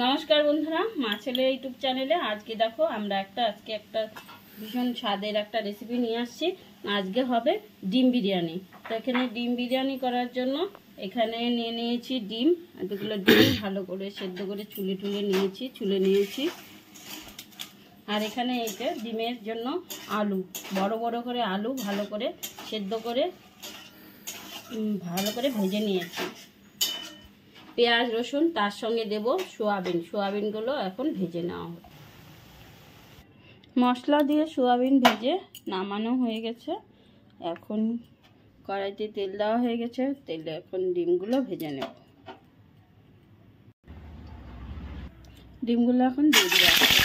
নমস্কার বন্ধুরা, মা ছেলে ইউটিউব চ্যানেলে আজকে দেখো আমরা আজকে একটা ভীষণ স্বাদের একটা রেসিপি নিয়ে আসছি। আজকে হবে ডিম বিরিয়ানি। তো এখানে ডিম বিরিয়ানি করার জন্য এখানে নিয়ে নিয়েছি ডিম, এতগুলো ডিম ভালো করে সেদ্ধ করে ছুলে নিয়েছি। আর এখানে এইটা ডিমের জন্য আলু, বড় বড় করে আলু ভালো করে সেদ্ধ করে ভালো করে ভেজে নিয়েছি। পেঁয়াজ রসুন, তার সঙ্গে দেব সোয়াবিনগুলো এখন ভেজে নেওয়া হবে। মশলা দিয়ে সোয়াবিন ভেজে নামানো হয়ে গেছে। এখন কড়াইতে তেল দেওয়া হয়ে গেছে, তেলে এখন ডিমগুলো ভেজে নেব। ডিমগুলো এখন দিয়ে দেওয়া হবে।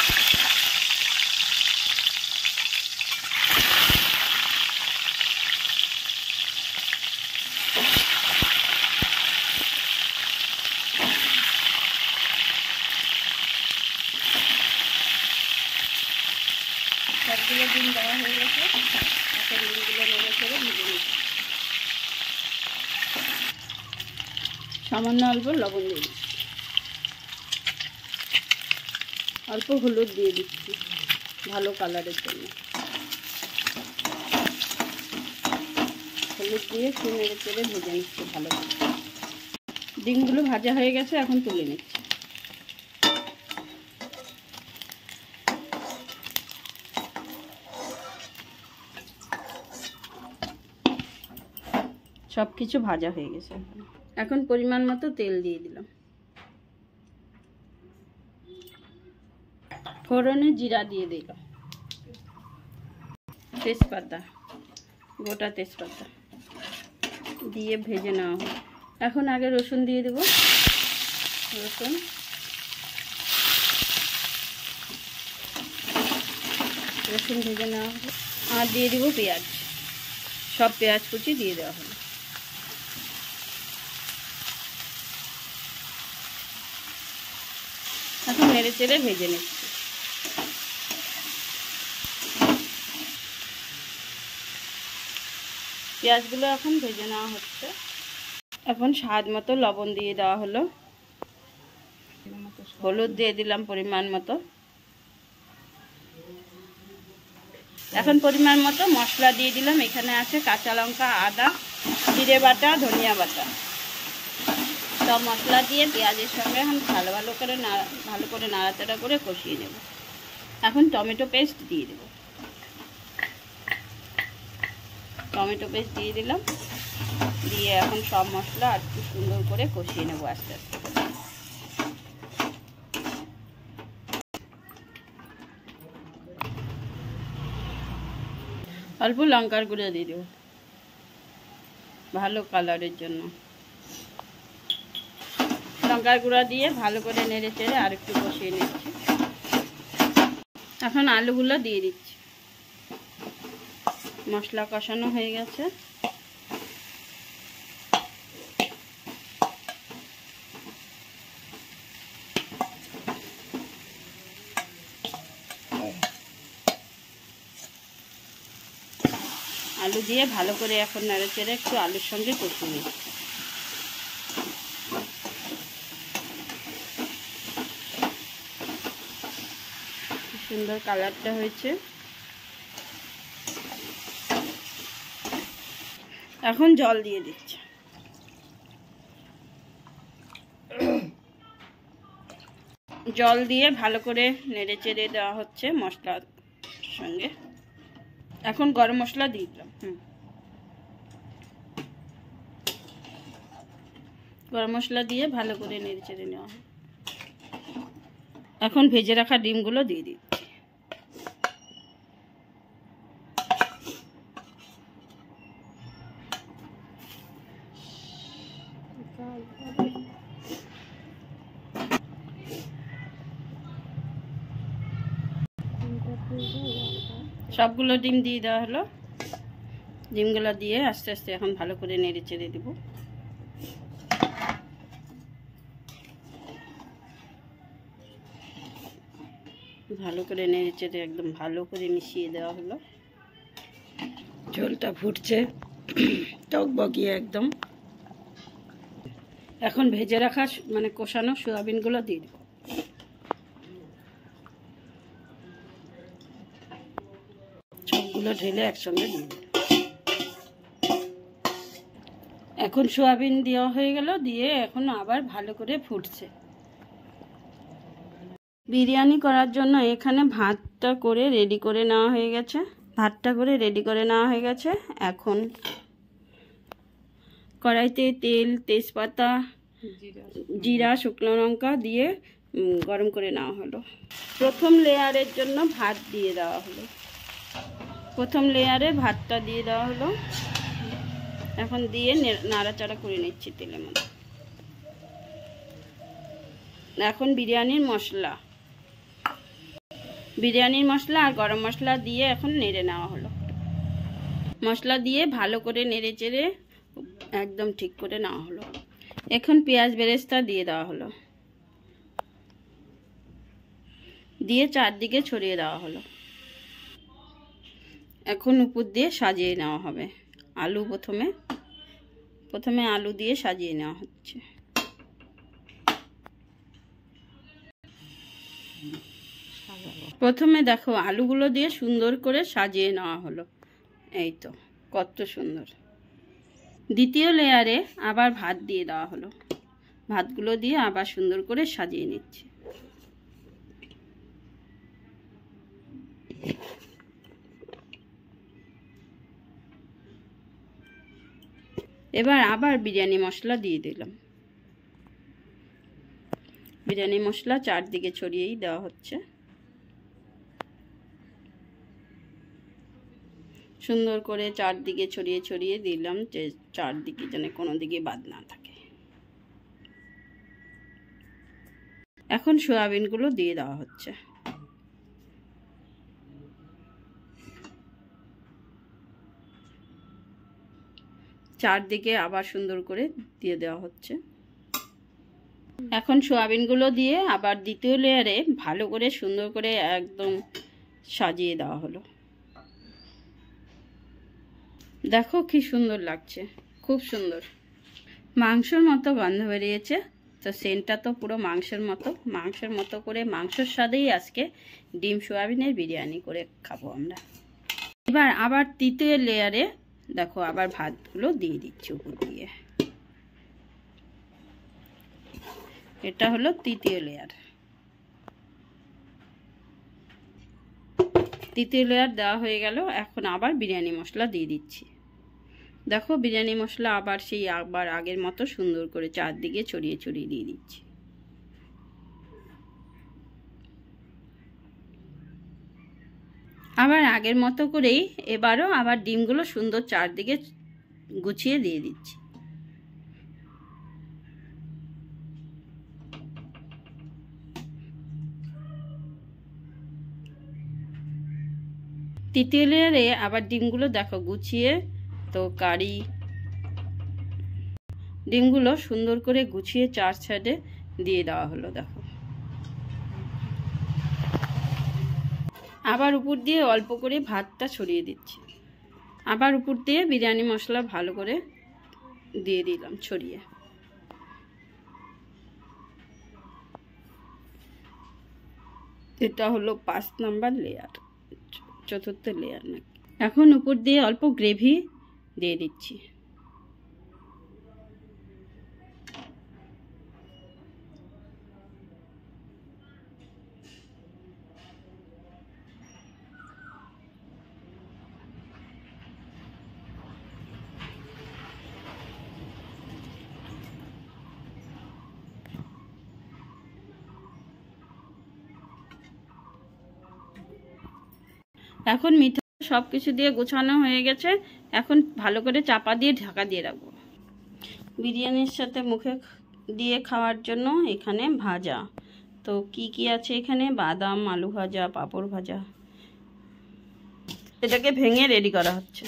সবগুলো ডিম দেওয়া হয়ে গেছে, এখন ডিমগুলো নেড়ে ছেড়ে ভেজে নিচ্ছি। সামান্য অল্প লবণ দিয়ে দিচ্ছি, অল্প হলুদ দিয়ে দিচ্ছি ভালো কালারের জন্য। হলুদ দিয়ে একটু নেড়ে চেড়ে ভেজে নিচ্ছি ভালো করে। ডিমগুলো ভাজা হয়ে গেছে, এখন তুলে নিচ্ছি। সব কিছু ভাজা হয়ে গেছে, এখন পরিমাণ মতো তেল দিয়ে দিলাম। ফোড়নে জিরা দিয়ে দিলাম, তেজপাতা, গোটা তেজপাতা দিয়ে ভেজে নেওয়া হবে। এখন আগে রসুন দিয়ে দেব, রসুন ভেজে নেওয়া হবে। আর দিয়ে দেবো পেঁয়াজ, সব পেঁয়াজ কুচি দিয়ে দেওয়া হবে। এখন নেড়ে চেড়ে ভেজে নিচ্ছি। পেঁয়াজগুলো এখন ভেজে নেওয়া হচ্ছে। এখন স্বাদ মতো লবণ দিয়ে দেওয়া হলো, হলুদ দিয়ে দিলাম পরিমাণ মতো। এখন পরিমাণ মতো মশলা দিয়ে দিলাম। এখানে আছে কাঁচা লঙ্কা, আদা, জিরে বাটা, ধনিয়া বাটা। সব মশলা দিয়ে পেঁয়াজের সঙ্গে এখন ভালো করে নাড়াচাড়া করে কষিয়ে নেব। এখন টমেটো পেস্ট দিয়ে দেব, টমেটো পেস্ট দিয়ে দিলাম। দিয়ে এখন সব মশলা আর একটু সুন্দর করে কষিয়ে নেব আস্তে আস্তে। অল্প লঙ্কার গুঁড়ো দিয়ে দেব ভালো কালারের জন্য। লঙ্কার গুঁড়া দিয়ে ভালো করে নেড়ে চেড়ে আর একটু কষিয়ে নিচ্ছি। এখন আলুগুলো দিয়ে দিচ্ছি। মশলা কষানো হয়ে গেছে। আলু দিয়ে ভালো করে এখন নেড়ে চেড়ে একটু আলুর সঙ্গে কষিয়ে নিচ্ছি। সুন্দর কালারটা হয়েছে। এখন জল দিয়ে দিচ্ছি। জল দিয়ে ভালো করে নেড়ে চেড়ে দেওয়া হচ্ছে মশলার সঙ্গে। এখন গরম মশলা দিয়ে দিলাম। গরম মশলা দিয়ে ভালো করে নেড়ে চেড়ে নেওয়া হয়। এখন ভেজে রাখা ডিমগুলো দিয়ে দিচ্ছি। সবগুলো ডিম দিয়ে দেওয়া হলো। ডিমগুলো দিয়ে আস্তে আস্তে এখন ভালো করে নেড়ে চেড়ে দেব। ভালো করে নেড়ে চেড়ে একদম ভালো করে মিশিয়ে দেওয়া হলো। ঝোলটা ফুটছে টকবগিয়ে একদম। এখন ভেজে রাখা কষানো সোয়াবিনগুলো দিয়ে দেব। সবগুলো ঢেলে একসঙ্গে দিয়ে দিলাম। এখন সোয়াবিন দেওয়া হয়ে গেল, দিয়ে এখন আবার ভালো করে ফুটছে। বিরিয়ানি করার জন্য এখানে ভাতটা করে রেডি করে নেওয়া হয়ে গেছে। এখন কড়াইতে তেল, তেজপাতা, জিরা, শুকনো লঙ্কা দিয়ে গরম করে নেওয়া হলো। প্রথম লেয়ারের জন্য ভাত দিয়ে দেওয়া হলো। প্রথম লেয়ারে ভাতটা দিয়ে দেওয়া হলো। এখন দিয়ে নাড়াচাড়া করে নিচ্ছি তেলের মধ্যে। এখন বিরিয়ানির মশলা আর গরম মশলা দিয়ে এখন নেড়ে নেওয়া হলো। মশলা দিয়ে ভালো করে নেড়ে চেড়ে একদম ঠিক করে নেওয়া হলো। এখন পেঁয়াজ বেরেস্তা দিয়ে দেওয়া হলো, দিয়ে চারদিকে ছড়িয়ে দেওয়া হলো। এখন উপর দিয়ে সাজিয়ে নেওয়া হবে। আলু প্রথমে আলু দিয়ে সাজিয়ে নেওয়া হচ্ছে। প্রথমে দেখো আলুগুলো দিয়ে সুন্দর করে সাজিয়ে নেওয়া হলো। এই তো কত সুন্দর। দ্বিতীয় লেয়ারে আবার ভাত দিয়ে দেওয়া হলো। ভাতগুলো দিয়ে আবার সুন্দর করে সাজিয়ে নিচ্ছে। এবার আবার বিরিয়ানি মশলা দিয়ে দিলাম। বিরিয়ানি মশলা চারদিকে ছড়িয়েই দেওয়া হচ্ছে। সুন্দর করে চারদিকে ছড়িয়ে ছড়িয়ে দিলাম, যে চারদিকে যেন কোনো দিকে বাদ না থাকে। এখন সয়াবিনগুলো দিয়ে দেওয়া হচ্ছে। চারদিকে আবার সুন্দর করে দিয়ে দেওয়া হচ্ছে। এখন সয়াবিনগুলো দিয়ে আবার দ্বিতীয় লেয়ারে ভালো করে সুন্দর করে একদম সাজিয়ে দেওয়া হলো। দেখো কি সুন্দর লাগছে, খুব সুন্দর। মাংসের মতো গন্ধ বেরিয়েছে। তো সেন্টটা তো পুরো মাংসের মতো করে মাংসের স্বাদেই আজকে ডিম সোয়াবিনের বিরিয়ানি করে খাবো আমরা। এবার আবার তৃতীয় লেয়ারে দেখো আবার ভাতগুলো দিয়ে দিচ্ছি উপর দিয়ে। এটা হলো তৃতীয় লেয়ার। তৃতীয় লেয়ার দেওয়া হয়ে গেল। এখন আবার বিরিয়ানি মশলা দিয়ে দিচ্ছি। দেখো বিরিয়ানি মশলা আবার আগের মতো সুন্দর করে চারদিকে ছড়িয়ে ছড়িয়ে দিয়ে দিচ্ছি। আবার আগের মতো করেই এবারও আবার ডিমগুলো সুন্দর চারদিকে গুছিয়ে দিয়ে দিচ্ছি। তৃতীয় লেয়ারে আবার ডিমগুলো দেখো গুছিয়ে ডিমগুলো সুন্দর করে গুছিয়ে চার সাইডে দিয়ে দেওয়া হলো। দেখো আবার উপর দিয়ে অল্প করে ভাতটা ছড়িয়ে দিচ্ছি। আবার উপর দিয়ে বিরিয়ানি মশলা ভালো করে দিয়ে দিলাম ছড়িয়ে। এটা হলো 5 নাম্বার লেয়ার, চতুর্থ লেয়ার নাকি। এখন উপর দিয়ে অল্প গ্রেভি দিয়ে দিচ্ছি। এখন মিঠা সব কিছু দিয়ে গোছানো হয়ে গেছে। এখন ভালো করে চাপা দিয়ে ঢাকা দিয়ে রাখবো। বিরিয়ানির সাথে মুখে দিয়ে খাওয়ার জন্য এখানে ভাজা, তো কি আছে এখানে, বাদাম, আলু ভাজা, পাঁপড় ভাজা। এটাকে ভেঙে রেডি করা হচ্ছে।